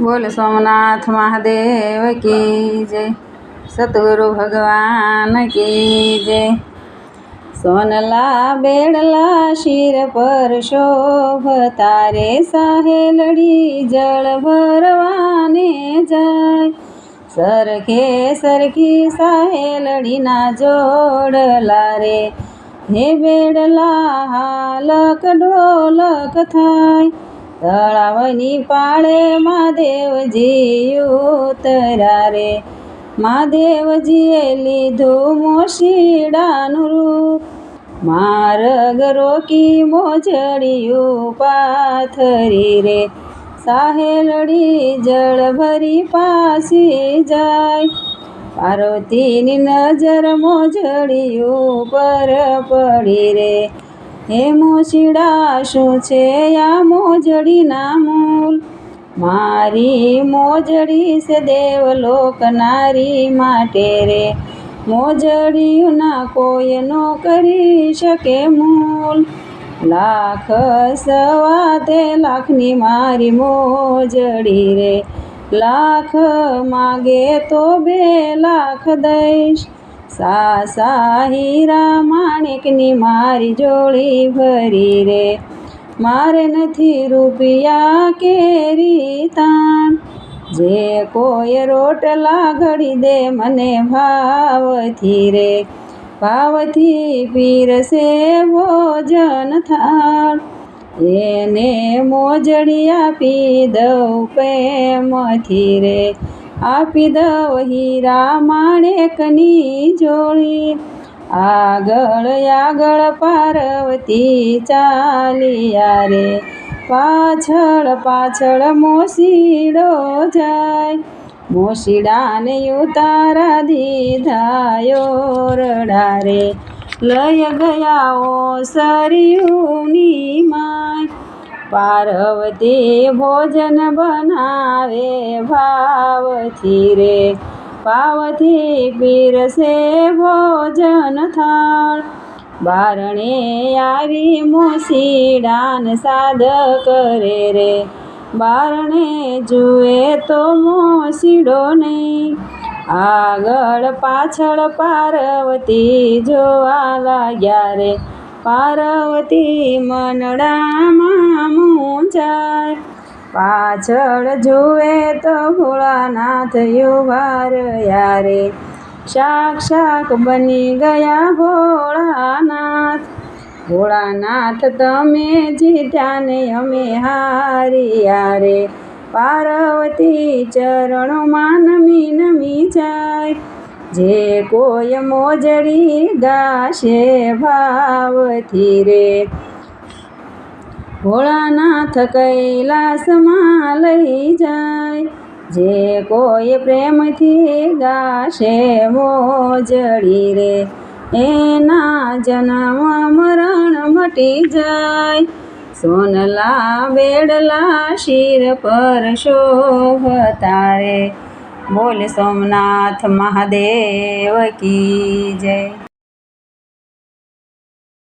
बोल सोमनाथ महादेव की जय। सतगुरु भगवान की जय। सोनला बेड़ला शिर पर शोभता रे साहेलड़ी जल भरवाने जाय। सरखे सरखी साहेलड़ी ना जोड़ला रे हे बेड़ला हालक ढोलक थाय। तळावनी पाळे महादेवजी उतर्या रे महादेवजीए લીધું મોશીડાનું રૂપ। માર્ગ રોકી મોજડિયું પાથરી રે સાહેલડી જળ ભરી પાસી જાય। પાર્વતીની નજર મોજડિયું પર પડી રે હે મોશીડા શું છે આ મોજડીના મૂલ। મારી મોજડી છે દેવલોક નારી માટે રે મોજડિયું ના કોઈ નો કરી શકે મૂલ। લાખ સવા તે લાખની મારી મોજડી રે લાખ માગે તો 2 લાખ દઈશ। સાસા હીરા માણેકની મારી જોડી ભરી રે મારે નથી રૂપિયા કેરી તાણ। જે કોઈ રોટલા ઘડી દે મને ભાવથી રે ભાવથી પીરસે ભોજન થાળ। એને મોજડી આપી દઉં પ્રેમથી રે આપી દઉં હીરા માણેકની જોડી। આગળ આગળ પાર્વતી ચાલ્યા રે પાછળ પાછળ મોશીડો જાય। મોશીડાને ઉતારા દીધા ઓરડા રે લઈ ગયા ઓસરિયુંની માય। પાર્વતી ભોજન બનાવે ભાવથી રે ભાવથી પીરસે ભોજન થાળ। બારણે આવી મોશીડાને સાદ કરે રે બારણે જુએ તો મોશીડો નહીં। આગળ પાછળ પાર્વતી જોવા લાગ્યા રે પાર્વતી મનડામાં મૂંઝાય। પાછળ જુએ તો ભોળાનાથ ઉભા રહ્યા રે સાક્ષાત બની ગયા ભોળાનાથ। ભોળાનાથ તમે જીત્યા ને અમે હાર્યા રે પાર્વતી ચરણોમાં નમી નમી જાય। જે કોઈ મોજડી ગાશે ભાવથી રે ભોળાનાથ કૈલાસમાં લઈ જાય। જે કોઈ પ્રેમથી ગાશે મોજડી રે એના જન્મ મરણ મટી જાય। સોનલા બેડલા શિર પર શોભતા રે બોલ સોમનાથ મહાદેવ કી જય।